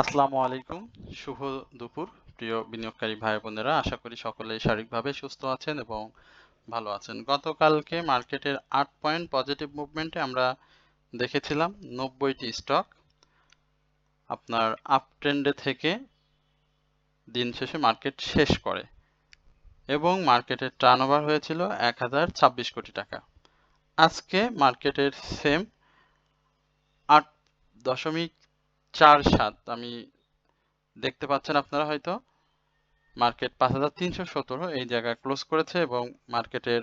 আসসালামু আলাইকুম। শুভ দুপুর প্রিয় বিনিয়োগকারী ভাই বোনেরা, আশা করি সকলেই শারীরিকভাবে সুস্থ আছেন এবং ভালো আছেন। গতকালকে মার্কেটের 8 পয়েন্ট পজিটিভ মুভমেন্টে আমরা দেখেছিলাম 90টি স্টক আপনার আপ ট্রেন্ডে থেকে দিন শেষে মার্কেট শেষ করে এবং মার্কেটের টার্নওভার হয়েছিল 1026 কোটি টাকা। আজকে মার্কেটের সেম 8.47, আমি দেখতে পাচ্ছেন আপনারা হয়তো, মার্কেট 5317 এই জায়গায় ক্লোজ করেছে এবং মার্কেটের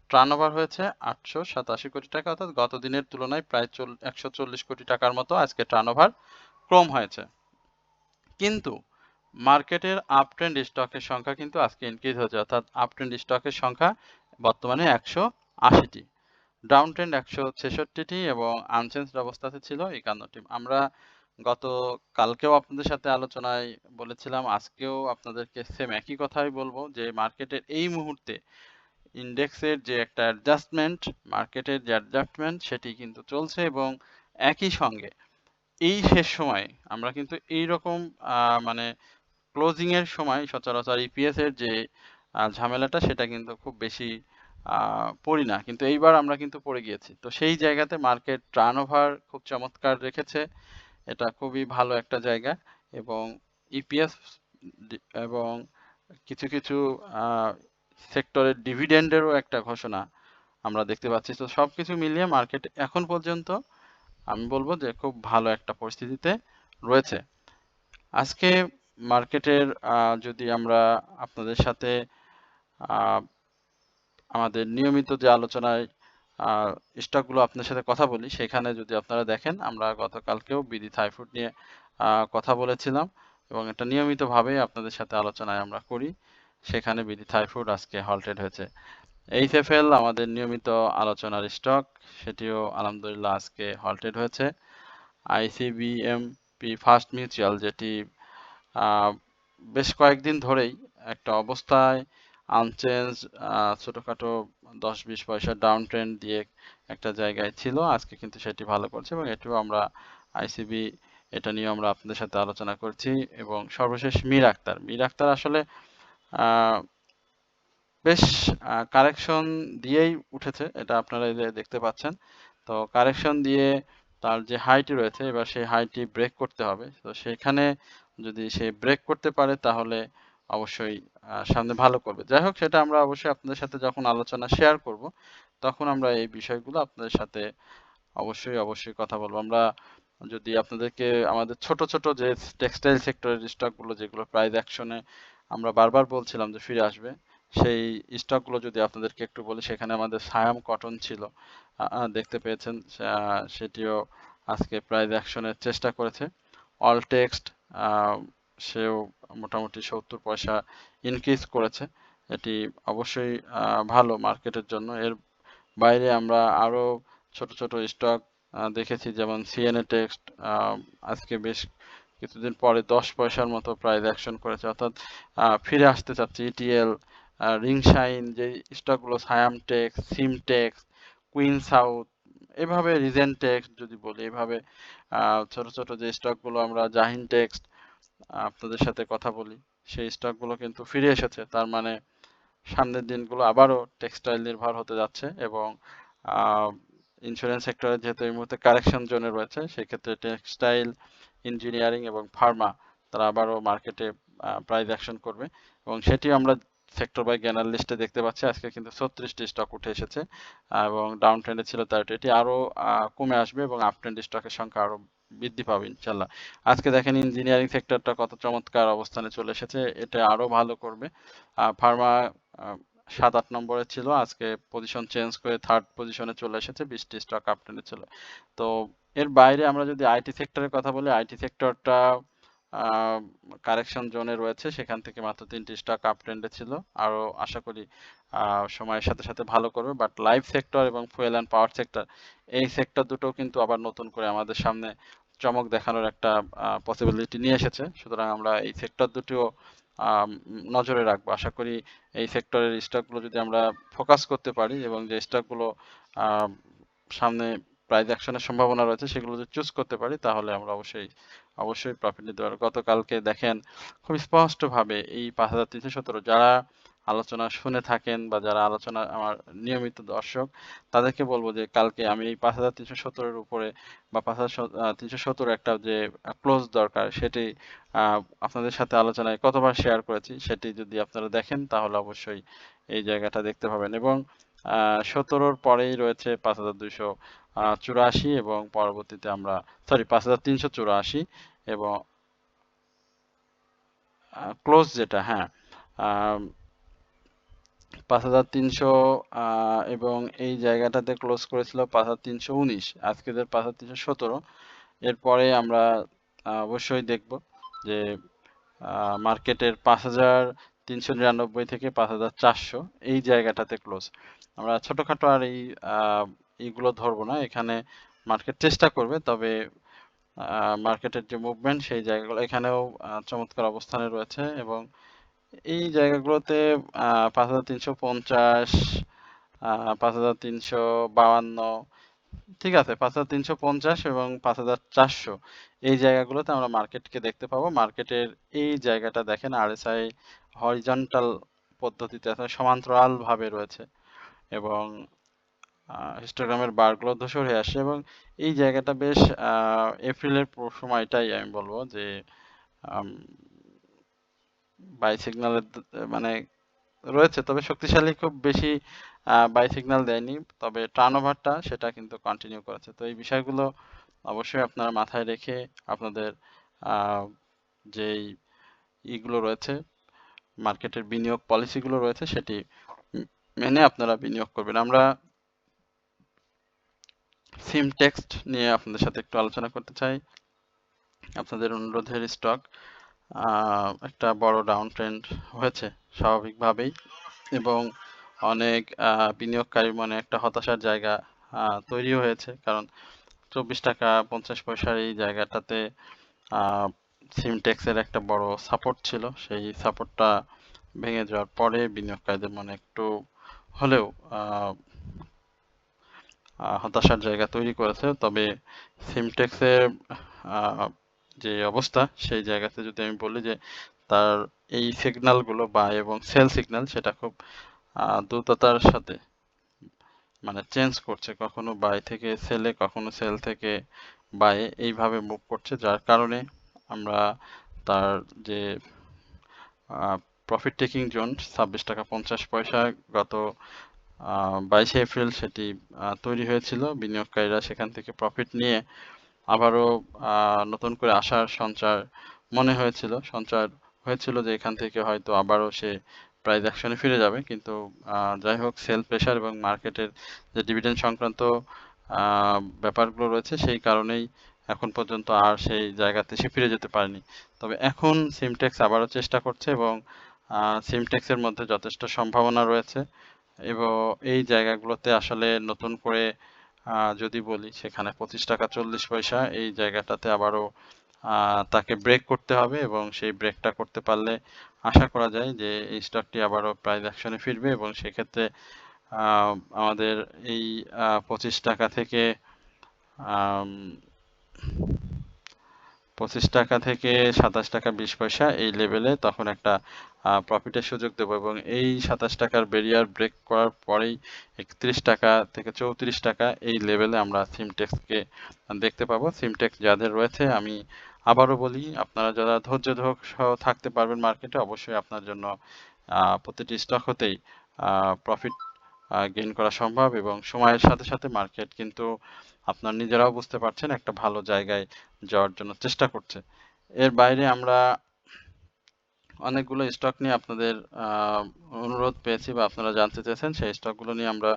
টার্নওভার হয়েছে 887 কোটি টাকা, অর্থাৎ গত দিনের তুলনায় প্রায় 140 কোটি টাকার মতো আজকে টার্নওভার কম হয়েছে। কিন্তু মার্কেটের আপ ট্রেন্ড স্টকের সংখ্যা কিন্তু আজকে ইনক্রিজ হয়েছে, অর্থাৎ আপ ট্রেন্ড স্টকের সংখ্যা বর্তমানে 180টি, ডাউন ট্রেন্ড 166টি এবং আনচেঞ্জড অবস্থাতে ছিল 51টি। আমরা গত কালকেও আপনাদের সাথে আলোচনায় বলেছিলাম, আজকেও আপনাদেরকে সেম একই কথাই বলবো যে মার্কেটের এই মুহূর্তে ইন্ডেক্সের যে একটা অ্যাডজাস্টমেন্ট, মার্কেটের যে অ্যাডজাস্টমেন্ট সেটি কিন্তু চলছে এবং একই সঙ্গে এই শেষ সময়ে আমরা কিন্তু এই রকম মানে ক্লোজিং এর সময় সচরাচর ইপিএস এর যে ঝামেলাটা সেটা কিন্তু খুব বেশি পড়ি না, কিন্তু এইবার আমরা কিন্তু পড়ে গিয়েছি। তো সেই জায়গাতে মার্কেট টার্নওভার খুব চমৎকার রেখেছে, এটা খুবই ভালো একটা জায়গা এবং ইপিএস এবং কিছু কিছু সেক্টরের ডিভিডেন্ডেরও একটা ঘোষণা আমরা দেখতে পাচ্ছি। তো সবকিছু মিলিয়ে মার্কেট এখন পর্যন্ত আমি বলবো যে খুব ভালো একটা পরিস্থিতিতে রয়েছে। আজকে মার্কেটের যদি আমরা আপনাদের সাথে আমাদের নিয়মিত যে আলোচনায় স্টকগুলো আপনার সাথে কথা বলি, সেখানে যদি আপনারা দেখেন, আমরা গতকালকেও বিডি থাইফুড নিয়ে কথা বলেছিলাম এবং এটা নিয়মিতভাবে আপনাদের সাথে আলোচনায় আমরা করি। সেখানে বিডি থাইফুড আজকে হল্টেড হয়েছে। এইচএফএল আমাদের নিয়মিত আলোচনার স্টক, সেটিও আলহামদুলিল্লাহ আজকে হল্টেড হয়েছে। আইসিবিএমপি ফার্স্ট মিউচুয়াল, যেটি বেশ কয়েকদিন ধরেই একটা অবস্থায় আনচেঞ্জ ছোটখাটো 10-20 পয়সা ডাউন ট্রেন্ড দিয়ে একটা জায়গায় ছিল, আজকে কিন্তু সেটি ভালো করছে এবং এটিও আমরা আইসিবি, এটা নিয়ে আমরা আপনাদের সাথে আলোচনা করছি। এবং সর্বশেষ মীর আক্তার আসলে বেশ কারেকশন দিয়েই উঠেছে, এটা আপনারা এই যে দেখতে পাচ্ছেন। তো কারেকশন দিয়ে তার যে হাইটি রয়েছে, এবার সেই হাইটি ব্রেক করতে হবে। তো সেখানে যদি সে ব্রেক করতে পারে তাহলে অবশ্যই সামনে ভালো করবে। যাই হোক, সেটা আমরা অবশ্যই আপনাদের সাথে যখন আলোচনা শেয়ার করব, তখন আমরা এই বিষয়গুলো আপনাদের সাথে অবশ্যই কথা বলবো। আমরা যদি আপনাদেরকে আমাদের ছোট ছোট যে টেক্সটাইল সেক্টরের স্টকগুলো, যেগুলো প্রাইস অ্যাকশনে আমরা বারবার বলছিলাম যে ফিরে আসবে, সেই স্টকগুলো যদি আপনাদেরকে একটু বলি, সেখানে আমাদের সায়াম কটন ছিল, দেখতে পেয়েছেন, সেটিও আজকে প্রাইস অ্যাকশনের চেষ্টা করেছে। অলটেক্সট, সেও মোটামুটি 70 পয়সা ইনক্রিজ করেছে, এটি অবশ্যই ভালো মার্কেটের জন্য। এর বাইরে আমরা আরো ছোট ছোট স্টক দেখেছি, যেমন সিএনএ টেক্সট আজকে বেশ কিছুদিন পরে 10 পয়সার মতো প্রাইস অ্যাকশন করেছে, অর্থাৎ ফিরে আসতে চাচ্ছে। ইটিএল, রিংশাইন, যে স্টকগুলো, সায়াম টেক্স, সিমটেক্স, কুইন সাউথ, এভাবে রিজেন্টেক্স যদি বলি, এভাবে ছোট ছোট যে স্টকগুলো, আমরা জাহিন টেক্সট আপনাদের সাথে কথা বলি, সেই স্টকগুলো কিন্তু ফিরে এসেছে। তার মানে সামনের দিনগুলো আবারও টেক্সটাইল নির্ভর হতে যাচ্ছে এবং ইন্স্যুরেন্স সেক্টরে যেহেতু এই মুহূর্তে কারেকশন জোনে রয়েছে, সেক্ষেত্রে টেক্সটাইল, ইঞ্জিনিয়ারিং এবং ফার্মা তারা আবারও মার্কেটে প্রাইস অ্যাকশন করবে এবং সেটি আমরা সেক্টর বাই জ্ঞানার লিস্টে দেখতে পাচ্ছি। আজকে কিন্তু 36টি স্টক উঠে এসেছে এবং ডাউন ট্রেন্ডে ছিল 30, এটি আরও কমে আসবে এবং আপ ট্রেন্ড স্টকের সংখ্যা আরও বৃদ্ধি পাবে ইনশাল্লাহ। আজকে দেখেন ইঞ্জিনিয়ারিং সেক্টরটা কত চমৎকার অবস্থানে চলে এসেছে, এটা আরও ভালো করবে। ফার্মা 7-8 নম্বরে ছিল, আজকে পজিশন চেঞ্জ করে 3rd পজিশনে চলে এসেছে, 20টি স্টক আপ ট্রেন্ডে ছিল। তো এর বাইরে আমরা যদি আইটি সেক্টরের কথা বলি, আইটি সেক্টরটা কারেকশন জোনে রয়েছে, সেখান থেকে মাত্র 3টি স্টক আপ ট্রেন্ডে ছিল, আরও আশা করি সময়ের সাথে সাথে ভালো করবে। বাট লাইফ সেক্টর এবং ফুয়েল অ্যান্ড পাওয়ার সেক্টর, এই সেক্টর দুটো কিন্তু আবার নতুন করে আমাদের সামনে চমক দেখানোর একটা পসিবিলিটি নিয়ে এসেছে, সুতরাং আমরা এই সেক্টর দুটিও নজরে রাখবো। আশা করি এই সেক্টরের স্টকগুলো যদি আমরা ফোকাস করতে পারি এবং যে স্টকগুলো সামনে প্রাইস অ্যাকশনের সম্ভাবনা রয়েছে সেগুলো যদি চুজ করতে পারি তাহলে আমরা অবশ্যই প্রফিট নিতে পারবো। গতকালকে দেখেন খুব স্পষ্টভাবে এই 5317 যারা আলোচনা শুনে থাকেন বা যারা আলোচনা আমার নিয়মিত দর্শক তাদেরকে বলবো যে কালকে আমি এই 5317 এর উপরে বা 5317 একটা যে ক্লোজ দরকার সেটি আপনাদের সাথে আলোচনায় কতবার শেয়ার করেছি সেটি যদি আপনারা দেখেন তাহলে অবশ্যই এই জায়গাটা দেখতে পাবেন এবং 17র পরেই রয়েছে 5284 এবং পরবর্তীতে আমরা 5384 এবং ক্লোজ যেটা হ্যাঁ 5300 এবং এই জায়গাটাতে ক্লোজ করেছিল 5319 আজকের 5317 এরপরে আমরা অবশ্যই দেখব যে মার্কেটের 5399 থেকে 5400 এই জায়গাটাতে ক্লোজ। আমরা ছোটখাটো আর এইগুলো ধরবো না, এখানে মার্কেট চেষ্টা করবে, তবে মার্কেটের যে মুভমেন্ট সেই জায়গাগুলো এখানেও চমৎকার অবস্থানে রয়েছে এবং এই জায়গাগুলোতে 5350 5352 ঠিক আছে 5350 এবং 5400 এই জায়গাগুলোতে আমরা মার্কেটকে দেখতে পাবো। মার্কেটের এই জায়গাটা দেখেন আরএসআই হরিজন্টাল পদ্ধতিতে সমান্তরাল ভাবে রয়েছে এবং হিস্টোগ্রামের বারগুলো ধূসর হয়ে আসছে এবং এই জায়গাটা বেশ এপ্রিলের সময়টাই আমি বলবো যে বাই সিগন্যালের মানে রয়েছে, তবে শক্তিশালী খুব বেশি বাই সিগন্যাল দেয়নি, তবে টার্নওভারটা সেটা কিন্তু কন্টিনিউ করেছে। তো এই বিষয়গুলো অবশ্যই আপনারা মাথায় রেখে আপনাদের যেই ইগুলো রয়েছে মার্কেটের বিনিয়োগ পলিসিগুলো রয়েছে সেটি মেনে আপনারা বিনিয়োগ করবেন। আমরা সিমটেক্সট নিয়ে আপনাদের সাথে একটু আলোচনা করতে চাই। আপনাদের অনুরোধের স্টক একটা বড় ডাউন ট্রেন্ড হয়েছে স্বাভাবিকভাবেই এবং অনেক বিনিয়োগকারীর মনে একটা হতাশার জায়গা তৈরি হয়েছে, কারণ 24 টাকা 50 পয়সার এই জায়গাটাতে সিমটেক্সের একটা বড় সাপোর্ট ছিল, সেই সাপোর্টটা ভেঙে যাওয়ার পরে বিনিয়োগকারীদের মনে একটু হলেও হতাশার জায়গা তৈরি করেছে। তবে সিমটেক্সের যে অবস্থা সেই জায়গাতে যদি আমি বলি যে তার এই সিগন্যালগুলো বাই এবং সেল সিগন্যাল সেটা খুব দ্রুততার সাথে মানে চেঞ্জ করছে, কখনো বাই থেকে সেলে কখনো সেল থেকে বায়ে এইভাবে মুভ করছে, যার কারণে আমরা তার যে প্রফিট টেকিং জোন 26 টাকা 50 পয়সা গত 22 এপ্রিল সেটি তৈরি হয়েছিল। বিনিয়োগকারীরা সেখান থেকে প্রফিট নিয়ে আবারও নতুন করে আসার সঞ্চার হয়েছিল যে এখান থেকে হয়তো আবারও সে প্রাইস অ্যাকশনে ফিরে যাবে, কিন্তু যাই হোক সেল প্রেশার এবং মার্কেটের যে ডিভিডেন্ড সংক্রান্ত ব্যাপারগুলো রয়েছে সেই কারণেই এখন পর্যন্ত আর সেই জায়গাতে সে ফিরে যেতে পারেনি। তবে এখন সিমটেক্স আবারও চেষ্টা করছে এবং সিমটেক্সের মধ্যে যথেষ্ট সম্ভাবনা রয়েছে এবং এই জায়গাগুলোতে আসলে নতুন করে যদি বলি সেখানে 25 টাকা 40 পয়সা এই জায়গাটাতে আবারও তাকে ব্রেক করতে হবে এবং সেই ব্রেকটা করতে পারলে আশা করা যায় যে এই স্টকটি আবারও প্রাইস অ্যাকশনে ফিরবে এবং সেক্ষেত্রে আমাদের এই 25 টাকা থেকে 25 টাকা থেকে 27 টাকা 20 পয়সা এই লেভেলে তখন একটা প্রফিটের সুযোগ দেবো এবং এই 27 টাকার ব্যারিয়ার ব্রেক করার পরেই 31 টাকা থেকে 34 টাকা এই লেভেলে আমরা সিমটেক্সকে দেখতে পাবো। সিমটেক্স যাদের রয়েছে আমি আবারও বলি, আপনারা যারা ধৈর্য সহ থাকতে পারবেন মার্কেটে অবশ্যই আপনার জন্য প্রতিটি স্টক হতেই প্রফিট গেইন করা সম্ভব এবং সময়ের সাথে সাথে মার্কেট কিন্তু আপনার নিজেরাও বুঝতে পারছেন একটা ভালো জায়গায় যাওয়ার জন্য চেষ্টা করছে। এর বাইরে আমরা অনেকগুলো স্টক নিয়ে আপনাদের অনুরোধ পেয়েছি বা আপনারা জানতে চেয়েছেন, সেই স্টকগুলো নিয়ে আমরা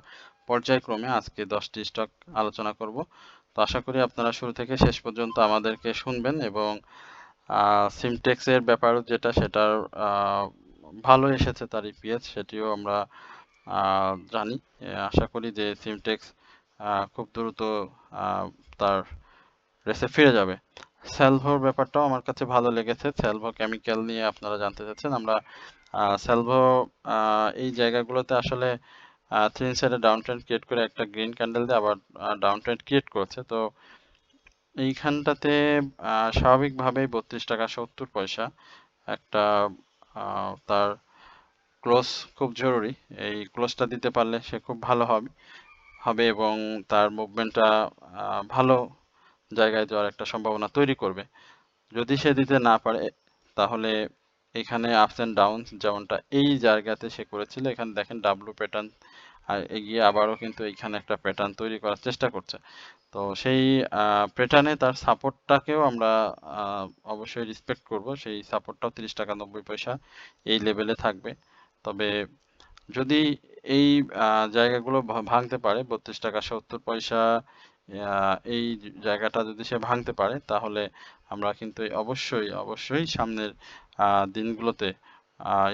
পর্যায়ক্রমে আজকে 10টি স্টক আলোচনা করব। তো আশা করি আপনারা শুরু থেকে শেষ পর্যন্ত আমাদেরকে শুনবেন এবং সিমটেক্সের ব্যাপার যেটা সেটার ভালো এসেছে তার ইপিএস সেটিও আমরা জানি। আশা করি যে সিমটেক্স খুব দ্রুত তার রেসে ফিরে যাবে। সেলভোর ব্যাপারটাও আমার কাছে ভালো লেগেছে। সেলভো কেমিক্যাল নিয়ে আপনারা জানতে চাচ্ছেন। আমরা সেলভো এই জায়গাগুলোতে আসলে থ্রি ইনসাইডে ডাউন ট্রেন্ড ক্রিয়েট করে একটা গ্রিন ক্যান্ডেল দিয়ে আবার ডাউন ট্রেন্ড ক্রিয়েট করেছে। তো এইখানটাতে স্বাভাবিকভাবেই 32 টাকা 70 পয়সা একটা তার ক্লোজ খুব জরুরি। এই ক্লোজটা দিতে পারলে সে খুব ভালো হবে হবে এবং তার মুভমেন্টটা ভালো জায়গায় যাওয়ার একটা সম্ভাবনা তৈরি করবে। যদি সে দিতে না পারে তাহলে এখানে আপস অ্যান্ড ডাউনস যেমনটা এই জায়গাতে সে করেছিল, এখানে দেখেন ডাব্লু প্যাটার্ন আর এগিয়ে আবারও কিন্তু এইখানে একটা প্যাটার্ন তৈরি করার চেষ্টা করছে। তো সেই প্যাটার্নে তার সাপোর্টটাকেও আমরা অবশ্যই রেসপেক্ট করব। সেই সাপোর্টটাও 30 টাকা 90 পয়সা এই লেভেলে থাকবে। তবে যদি এই জায়গাগুলো ভাঙতে পারে 32 টাকা 70 পয়সা, এই জায়গাটা যদি সে ভাঙতে পারে তাহলে আমরা কিন্তু অবশ্যই সামনের দিনগুলোতে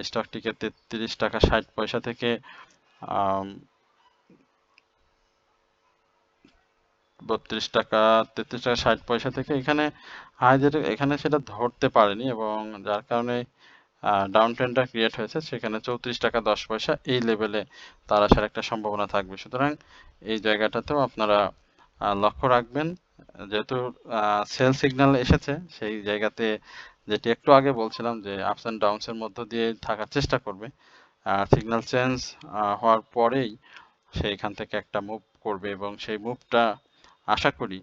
স্টকটিকে 33 টাকা 60 পয়সা থেকে 33 টাকা 60 পয়সা থেকে এখানে হাই যেটা এখানে সেটা ধরতে পারেনি এবং যার কারণে ডাউন ট্রেন্ডটা ক্রিয়েট হয়েছে। সেখানে 34 টাকা 10 পয়সা এই লেভেলে তার আসার একটা সম্ভাবনা থাকবে। সুতরাং এই জায়গাটাতেও আপনারা লক্ষ্য রাখবেন। যেহেতু সেল সিগন্যাল এসেছে সেই জায়গাতে, যেটি একটু আগে বলছিলাম যে আপস অ্যান্ড ডাউনস এর মধ্য দিয়ে থাকার চেষ্টা করবে। সিগন্যাল চেঞ্জ হওয়ার পরেই সেইখান থেকে একটা মুভ করবে এবং সেই মুভটা আশা করি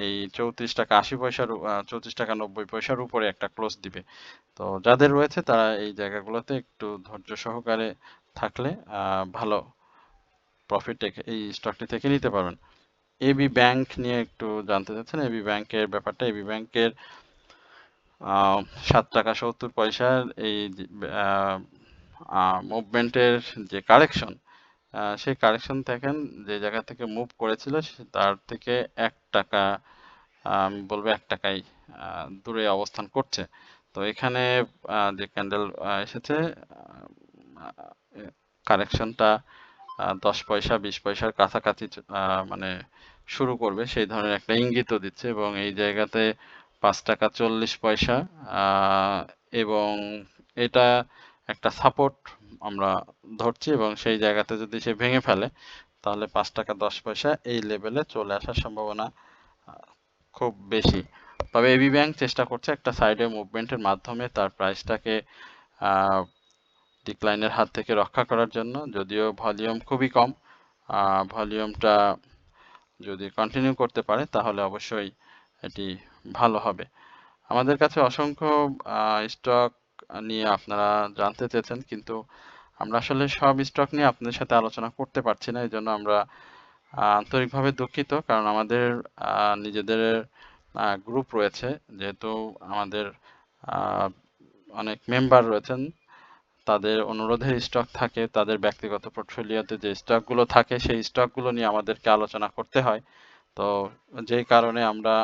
এই 34 টাকা 80 পয়সার 34 টাকা 90 পয়সার উপরে একটা ক্লোজ দিবে। তো যাদের রয়েছে তারা এই জায়গাগুলোতে একটু ধৈর্য সহকারে থাকলে ভালো প্রফিট এই স্টকটি থেকে নিতে পারবেন। এবি ব্যাংক নিয়ে একটু জানতে চাচ্ছেন। এবি ব্যাংকের ব্যাপারটা, এবি ব্যাংকের 7 টাকা 70 পয়সার এই মুভমেন্টের যে কারেকশন, সেই কারেকশন দেখেন যে জায়গা থেকে মুভ করেছিল তার থেকে 1 টাকা, আমি বলবো 1 টাকাই দূরে অবস্থান করছে। তো এখানে যে ক্যান্ডেল এসেছে, কারেকশনটা 10 পয়সা 20 পয়সার কাছাকাছি মানে শুরু করবে সেই ধরনের একটা ইঙ্গিতও দিচ্ছে এবং এই জায়গাতে 5 টাকা 40 পয়সা এবং এটা একটা সাপোর্ট আমরা ধরছি এবং সেই জায়গাতে যদি সে ভেঙে ফেলে তাহলে 5 টাকা 10 পয়সা এই লেভেলে চলে আসার সম্ভাবনা খুব বেশি। তবে এবি ব্যাংক চেষ্টা করছে একটা সাইডে মুভমেন্টের মাধ্যমে তার প্রাইসটাকে ডিক্লাইনের হাত থেকে রক্ষা করার জন্য, যদিও ভলিউম খুবই কম। ভলিউমটা যদি কন্টিনিউ করতে পারে তাহলে অবশ্যই এটি ভালো হবে। আমাদের কাছে অসংখ্য স্টক নিয়ে আপনারা জানতে চেয়েছেন, কিন্তু আমরা আসলে সব স্টক নিয়ে আপনাদের সাথে আলোচনা করতে পারছি না। এই জন্য আমরা আন্তরিকভাবে দুঃখিত, কারণ আমাদের নিজেদের গ্রুপ রয়েছে। যেহেতু আমাদের অনেক মেম্বার রয়েছেন, তাদের অনুরোধের স্টক থাকে, তাদের ব্যক্তিগত পোর্টফোলিওতে যে স্টকগুলো থাকে সেই স্টকগুলো নিয়ে আমাদেরকে আলোচনা করতে হয়। তো যেই কারণে আমরা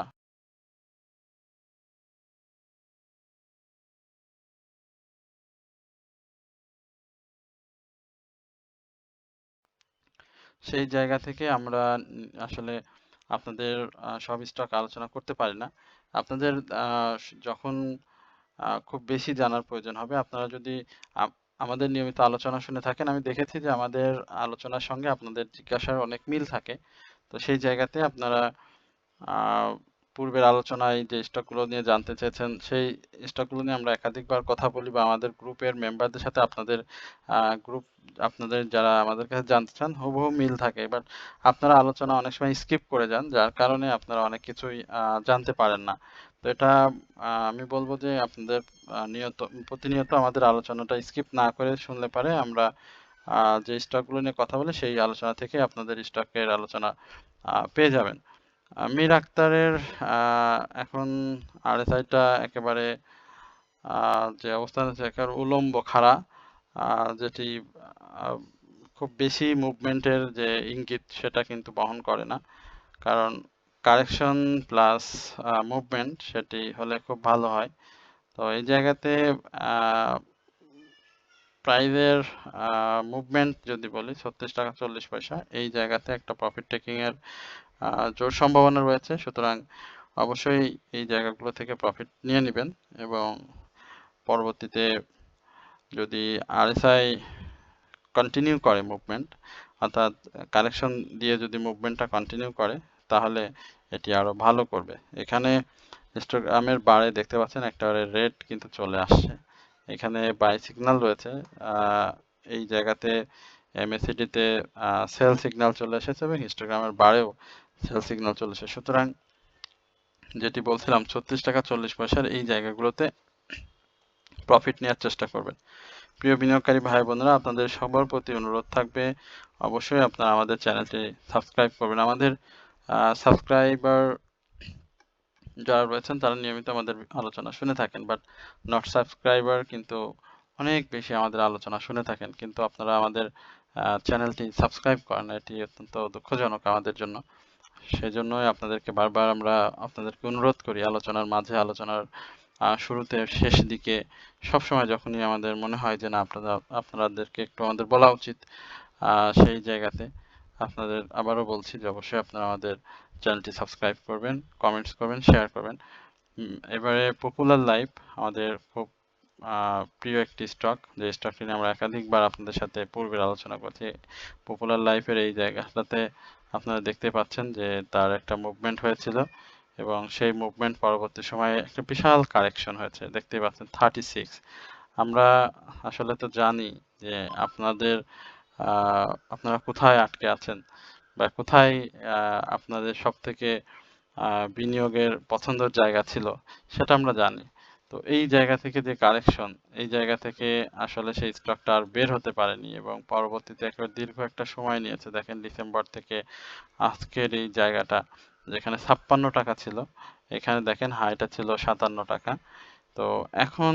সেই জায়গা থেকে আমরা আসলে আপনাদের সব স্টক আলোচনা করতে পারি না। আপনাদের যখন খুব বেশি জানার প্রয়োজন হবে, আপনারা যদি আমাদের নিয়মিত আলোচনা শুনে থাকেন, আমি দেখেছি যে আমাদের আলোচনার সঙ্গে আপনাদের জিজ্ঞাসার অনেক মিল থাকে। তো সেই জায়গাতে আপনারা আহ, পূর্বের আলোচনায় যে স্টকগুলো নিয়ে জানতে চেয়েছেন সেই স্টকগুলো নিয়ে আমরা একাধিকবার কথা বলি বা আমাদের গ্রুপের মেম্বারদের সাথে আপনাদের গ্রুপ আপনাদের যারা আমাদের কাছে জানতে চান হুবহু মিল থাকে। বাট আপনারা আলোচনা অনেক সময় স্কিপ করে যান, যার কারণে আপনারা অনেক কিছুই জানতে পারেন না। তো এটা আমি বলবো যে আপনাদের প্রতিনিয়ত আমাদের আলোচনাটা স্কিপ না করে শুনলে পারে আমরা যে স্টকগুলো নিয়ে কথা বলি সেই আলোচনা থেকে আপনাদের স্টকের আলোচনা পেয়ে যাবেন। মীর আক্তারের এখন আরএসআইটা একেবারে যে অবস্থান আছে একেবারে উলম্ব খাড়া, যেটি আহ, খুব বেশি মুভমেন্টের যে ইঙ্গিত সেটা কিন্তু বহন করে না, কারণ কারেকশন প্লাস মুভমেন্ট সেটি হলে খুব ভালো হয়। তো এই জায়গাতে প্রাইজের মুভমেন্ট যদি বলি 36 টাকা 40 পয়সা, এই জায়গাতে একটা প্রফিট টেকিং এর জোর সম্ভাবনা রয়েছে। সুতরাং অবশ্যই এই জায়গাগুলো থেকে প্রফিট নিয়ে নেবেন এবং পরবর্তীতে যদি আরএসআই কন্টিনিউ করে মুভমেন্ট, অর্থাৎ কারেকশন দিয়ে যদি মুভমেন্টটা কন্টিনিউ করে তাহলে এটি আরো ভালো করবে। এখানে হিস্টোগ্রামের বারে দেখতে পাচ্ছেন একটা রেড কিন্তু চলে আসছে। এখানে বাই সিগন্যাল রয়েছে, এই জায়গাতে MACD তে সেল সিগন্যাল চলে এসেছে এবং হিস্টোগ্রামের বারেও সেল সিগন্যাল চলে এসেছে। সুতরাং যেটি বলছিলাম 36 টাকা 40 পয়সার এই জায়গাগুলোতে প্রফিট নেওয়ার চেষ্টা করবেন। প্রিয় বিনিয়োগকারী ভাই বোনেরা, আপনাদের সবার প্রতি অনুরোধ থাকবে অবশ্যই আপনারা আমাদের চ্যানেলটি সাবস্ক্রাইব করবেন। আমাদের সাবস্ক্রাইবার যারা রয়েছেন তারা নিয়মিত আমাদের আলোচনা শুনে থাকেন, বাট নট সাবস্ক্রাইবার কিন্তু অনেক বেশি আমাদের আলোচনা শুনে থাকেন, কিন্তু আপনারা আমাদের চ্যানেলটি সাবস্ক্রাইব করেন না। এটি অত্যন্ত দুঃখজনক আমাদের জন্য। সেজন্যই আপনাদেরকে বারবার আমরা আপনাদেরকে অনুরোধ করি আলোচনার মাঝে, আলোচনার শুরুতে, শেষ দিকে, সবসময় যখনই আমাদের মনে হয় যে না আপনাদেরকে একটু আমাদের বলা উচিত, সেই জায়গাতে আপনাদের আবারও বলছি যে অবশ্যই আপনারা আমাদের চ্যানেলটি সাবস্ক্রাইব করবেন, কমেন্টস করবেন, শেয়ার করবেন। এবারে পপুলার লাইফ আমাদের খুব প্রিয় একটি স্টক, যে স্টকটি নিয়ে আমরা একাধিকবার আপনাদের সাথে পূর্বের আলোচনা করছি। পপুলার লাইফের এই জায়গাটাতে আপনারা দেখতে পাচ্ছেন যে তার একটা মুভমেন্ট হয়েছিল এবং সেই মুভমেন্ট পরবর্তী সময়ে একটা বিশাল কারেকশন হয়েছে, দেখতেই পাচ্ছেন 36। আমরা আসলে তো জানি যে আপনারা কোথায় আটকে আছেন বা কোথায় আপনাদের সবথেকে বিনিয়োগের পছন্দের জায়গা ছিল, সেটা আমরা জানি। তো এই জায়গা থেকে যে কারেকশন, এই জায়গা থেকে আসলে সেই স্টকটা আর বের হতে পারেনি এবং পরবর্তীতে একেবারে দীর্ঘ একটা সময় নিয়েছে। দেখেন ডিসেম্বর থেকে আজকের এই জায়গাটা, যেখানে 56 টাকা ছিল, এখানে দেখেন হাইটা ছিল 57 টাকা। তো এখন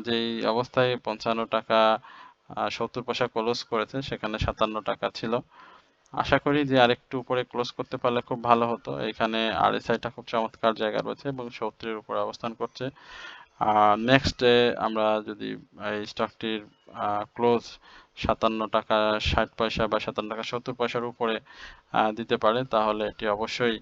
যেই অবস্থায় 55 টাকা 70 পয়সা ক্লোজ করেছে, সেখানে 57 টাকা ছিল। আশা করি যে আরেকটু উপরে ক্লোজ করতে পারলে খুব ভালো হতো। এখানে RSI টা খুব চমৎকার জায়গায় রয়েছে এবং 70 এর উপরে অবস্থান করছে। নেক্সট ডে আমরা যদি এই স্টকটির ক্লোজ 57 টাকা 60 পয়সা বা 57 টাকা 70 পয়সার উপরে দিতে পারে, তাহলে এটি অবশ্যই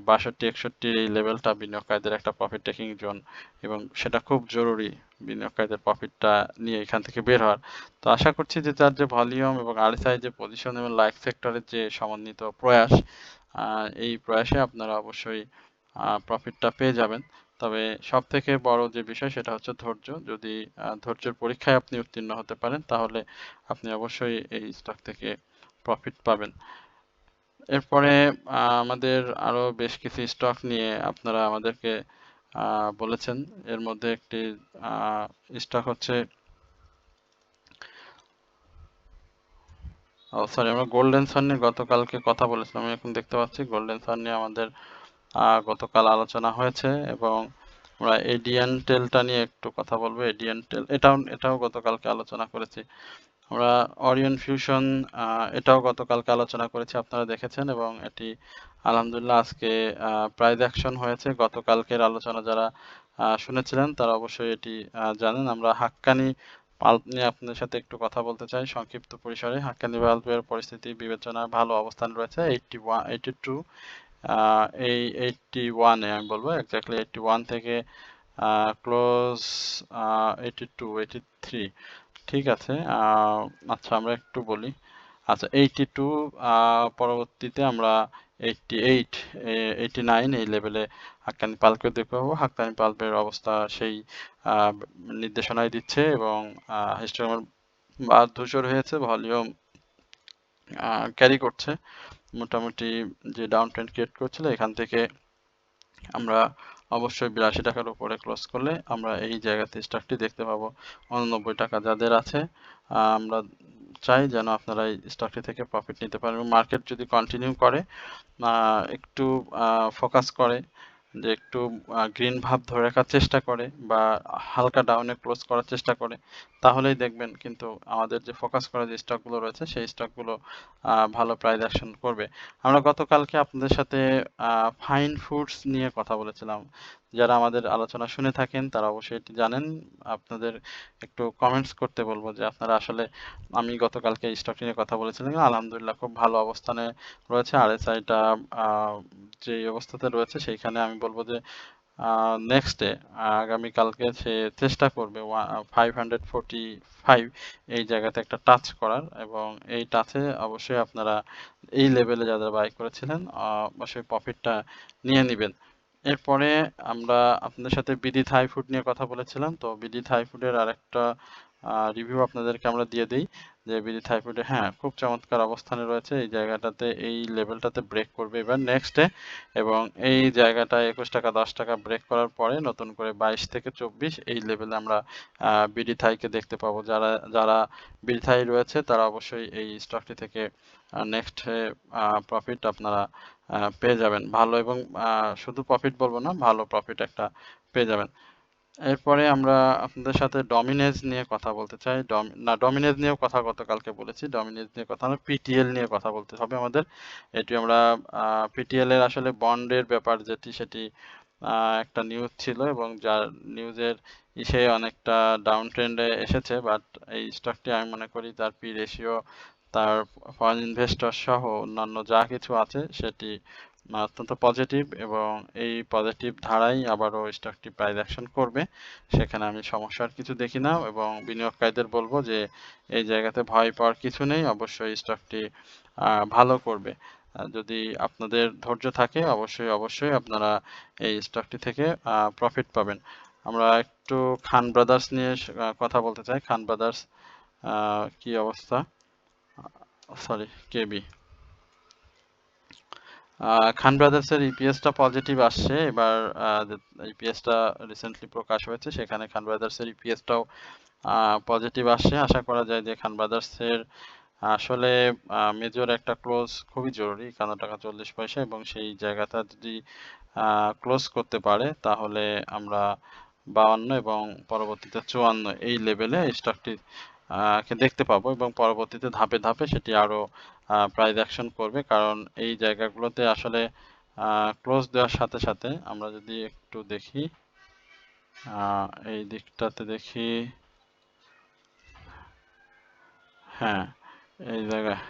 62-61 এই লেভেলটা বিনিয়োগকারীদের একটা প্রফিট টেকিং জোন এবং সেটা খুব জরুরি বিনিয়োগকারীদের প্রফিটটা নিয়ে এখান থেকে বের হওয়ার। তো আশা করছি যে তার যে ভলিউম এবং RSI যে পজিশন এবং লাইফ সেক্টরের যে সমন্বিত প্রয়াস, এই প্রয়াসে আপনারা অবশ্যই প্রফিটটা পেয়ে যাবেন। তবে সব থেকে বড় যে বিষয় সেটা হচ্ছে ধৈর্য। যদি ধৈর্যের পরীক্ষায় আপনি উত্তীর্ণ হতে পারেন তাহলে আপনি অবশ্যই এই স্টক থেকে প্রফিট পাবেন। এরপরে আমাদের আরো বেশ কিছু স্টক নিয়ে আপনারা আমাদেরকে বলেছেন। এর মধ্যে একটি স্টক হচ্ছে, সরি, আমরা গোল্ডেন সান নিয়ে গতকালকে কথা বলেছিলাম। আমি এখন দেখতে পাচ্ছি গোল্ডেন সান নিয়ে আমাদের গতকাল আলোচনা হয়েছে এবং আমরা এডিয়ান টেলটা নিয়ে একটু কথা বলবো। এডিয়ান টেল এটাও গতকালকে আলোচনা করেছি। আমরা অরিয়ন ফিউশন, এটাও গতকালকে আলোচনা করেছি, আপনারা দেখেছেন এবং এটি আলহামদুলিল্লাহ আজকে প্রাইস অ্যাকশন হয়েছে। গতকালকের আলোচনা যারা শুনেছিলেন তারা অবশ্যই এটি জানেন। আমরা হাক্কানি পাল্প নিয়ে আপনাদের সাথে একটু কথা বলতে চাই সংক্ষিপ্ত পরিসরে। হাক্কানি পাল্পের পরিস্থিতি বিবেচনায় ভালো অবস্থান রয়েছে 81, 82, এই 81-এ আমি বলবো এক্স্যাক্টলি 81 থেকে ক্লোজ 82, 83, ঠিক আছে। আচ্ছা আমরা একটু বলি, আচ্ছা 82, পরবর্তীতে আমরা 88, 89 এই লেভেলে হাক্কানি পাল্পকে দেখতে পাবো। হাক্কানি পাল্পের অবস্থা সেই নির্দেশনায় দিচ্ছে এবং হিস্টোগ্রাম বার ধূসর হয়েছে, ভলিউম ক্যারি করছে, মোটামুটি যে ডাউন ট্রেন্ড ক্রিয়েট করছিল এখান থেকে আমরা অবশ্যই 82 টাকার উপরে ক্লোজ করলে আমরা এই জায়গাতে স্টকটি দেখতে পাবো 89 টাকা। যাদের আছে আমরা চাই যেন আপনারা এই স্টকটি থেকে প্রফিট নিতে পারেন। মার্কেট যদি কন্টিনিউ করে, একটু ফোকাস করে, যে একটু গ্রিন ভাব ধরে রাখার চেষ্টা করে বা হালকা ডাউনে ক্লোজ করার চেষ্টা করে, তাহলেই দেখবেন কিন্তু আমাদের যে ফোকাস করা যে স্টকগুলো রয়েছে সেই স্টকগুলো ভালো প্রাইস অ্যাকশন করবে। আমরা গতকালকে আপনাদের সাথে ফাইন ফুডস নিয়ে কথা বলেছিলাম। যারা আমাদের আলোচনা শুনে থাকেন তারা অবশ্যই এটি জানেন। আপনাদের একটু কমেন্টস করতে বলবো যে আপনারা আসলে, আমি গতকালকে এই স্টকটি নিয়ে কথা বলেছিলাম, আলহামদুলিল্লাহ খুব ভালো অবস্থানে রয়েছে। RSI-টা যে অবস্থাতে রয়েছে সেইখানে আমি বলবো যে নেক্সট ডে আগামীকালকে সে চেষ্টা করবে 545 এই জায়গাতে একটা টাচ করার, এবং এই টাচে অবশ্যই আপনারা এই লেভেলে যারা বাই করেছিলেন অবশ্যই প্রফিটটা নিয়ে নেবেন। এরপরে আমরা আপনাদের সাথে বিডি থাই ফুড নিয়ে কথা বলেছিলাম, তো বিডি থাই ফুডের আরেকটা রিভিউ আপনাদেরকে আমরা দিয়ে দিই যে বিডি থাই ফুডে হ্যাঁ খুব চমৎকার অবস্থানে রয়েছে, এই জায়গাটাতে এই লেভেলটাতে ব্রেক করবে এবার নেক্সট ডে, এবং এই জায়গাটায় 21 টাকা 10 টাকা ব্রেক করার পরে নতুন করে 22 থেকে 24 এই লেভেলে আমরা বিডি থাইকে দেখতে পাবো। যারা যারা বিডি থাই রয়েছে তারা অবশ্যই এই স্টকটি থেকে নেক্সট প্রফিট আপনারা পেয়ে যাবেন ভালো, এবং শুধু প্রফিট বলবো না, ভালো প্রফিট একটা পেয়ে যাবেন। এরপরে আমরা আপনাদের সাথে ডমিনেজ নিয়ে কথা বলতে চাই। ডমিনেজ নিয়েও কথা গতকালকে বলেছি, ডমিনেজ নিয়ে কথা না, পিটিএল নিয়ে কথা বলতে হবে আমাদের। এটি আমরা পিটিএল এর আসলে বন্ডের ব্যাপার যেটি সেটি একটা নিউজ ছিল, এবং যার নিউজের ইসে অনেকটা ডাউন ট্রেন্ডে এসেছে, বাট এই স্টকটি আমি মনে করি তার পি রেশিও, তার ফরেন ইনভেস্টর সহ অন্যান্য যা কিছু আছে সেটি অত্যন্ত পজিটিভ, এবং এই পজিটিভ ধারাই আবারও স্টকটি প্রাইস অ্যাকশন করবে। সেখানে আমি সমস্যার কিছু দেখি না, এবং বিনিয়োগকারীদের বলবো যে এই জায়গাতে ভয় পাওয়ার কিছু নেই, অবশ্যই স্টকটি ভালো করবে। যদি আপনাদের ধৈর্য থাকে অবশ্যই অবশ্যই আপনারা এই স্টকটি থেকে প্রফিট পাবেন। আমরা একটু খান ব্রাদার্স নিয়ে কথা বলতে চাই। খান ব্রাদার্স কি অবস্থা, সরি কেবি। খান ব্রাদার্সের ইপিএসটা পজিটিভ আসছে এবার, ইপিএসটা রিসেন্টলি প্রকাশ হয়েছে, সেখানে খান ব্রাদার্সের ইপিএসটাও পজিটিভ আসছে। আশা করা যায় যে খান ব্রাদার্সের আসলে মেজর একটা ক্লোজ খুবই জরুরি, 51 টাকা 40 পয়সা, এবং সেই জায়গাটা যদি ক্লোজ করতে পারে তাহলে আমরা 52 এবং পরবর্তীতে 54 এই লেভেলে স্টকটি কে দেখতে পাবো, এবং পরবর্তীতে ধাপে ধাপে সেটি আরো প্রাইস অ্যাকশন করবে, কারণ এই জায়গাগুলোতে আসলে ক্লোজ দেওয়ার সাথে সাথে আমরা যদি একটু দেখি এই দিকটাতে দেখি, হ্যাঁ এই জায়গায়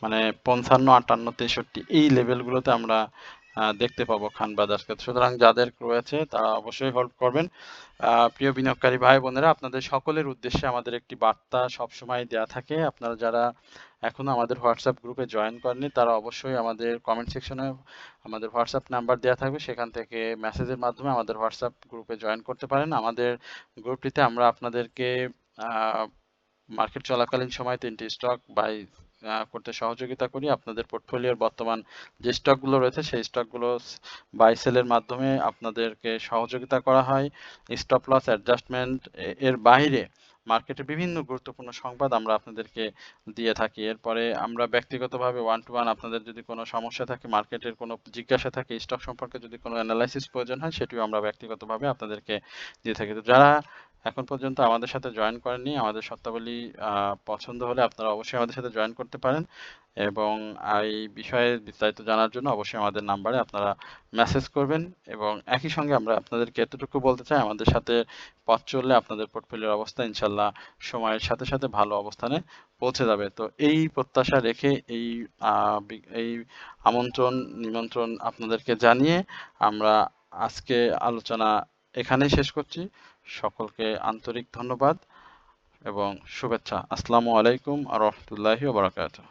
মানে 55 58 63 এই লেভেলগুলোতে আমরা দেখতে পাবো খান ব্রাদার্সকে। সুতরাং যাদের রয়েছে তারা অবশ্যই হোল্ড করবেন। প্রিয় বিনিয়োগকারী ভাই বোনেরা, আপনাদের সকলের উদ্দেশ্যে আমাদের একটি বার্তা সবসময় দেয়া থাকে। আপনারা যারা এখনো আমাদের হোয়াটসঅ্যাপ গ্রুপে জয়েন করেননি তারা অবশ্যই আমাদের কমেন্ট সেকশনে আমাদের হোয়াটসঅ্যাপ নাম্বার দেওয়া থাকবে, সেখান থেকে মেসেজের মাধ্যমে আমাদের হোয়াটসঅ্যাপ গ্রুপে জয়েন করতে পারেন। আমাদের গ্রুপটিতে আমরা আপনাদেরকে মার্কেট চলাকালীন সময় 3টি স্টক বাই করতে সহযোগিতা করি। আপনাদের পোর্টফোলিওর বর্তমান যে স্টকগুলো রয়েছে সেই স্টকগুলো বাই সেলের মাধ্যমে আপনাদেরকে সহযোগিতা করা হয়। স্টপ লস অ্যাডজাস্টমেন্ট এর বাইরে মার্কেটের বিভিন্ন গুরুত্বপূর্ণ সংবাদ আমরা আপনাদেরকে দিয়ে থাকি। এরপরে আমরা ব্যক্তিগতভাবে ওয়ান টু ওয়ান আপনাদের যদি কোনো সমস্যা থাকে, মার্কেটের কোনো জিজ্ঞাসা থাকে, স্টক সম্পর্কে যদি কোনো অ্যানালাইসিস প্রয়োজন হয়, সেটিও আমরা ব্যক্তিগতভাবে আপনাদেরকে দিয়ে থাকি। তো যারা এখন পর্যন্ত আমাদের সাথে জয়েন করেননি, আমাদের শর্তাবলী পছন্দ হলে আপনারা অবশ্যই আমাদের সাথে জয়েন করতে পারেন, এবং এই বিষয়ে বিস্তারিত জানার জন্য অবশ্যই আমাদের নাম্বারে আপনারা মেসেজ করবেন। এবং একই সঙ্গে আমরা আপনাদেরকে এতটুকু বলতে চাই, আমাদের সাথে পথ চললে আপনাদের পোর্টফোলিওর অবস্থা ইনশাল্লাহ সময়ের সাথে সাথে ভালো অবস্থানে পৌঁছে যাবে। তো এই প্রত্যাশা রেখে এই আমন্ত্রণ নিমন্ত্রণ আপনাদেরকে জানিয়ে আমরা আজকে আলোচনা এখানেই শেষ করছি। সকলকে আন্তরিক ধন্যবাদ এবং শুভেচ্ছা। আসসালামু আলাইকুম ওয়া রাহমাতুল্লাহি ওয়া বারাকাতুহু।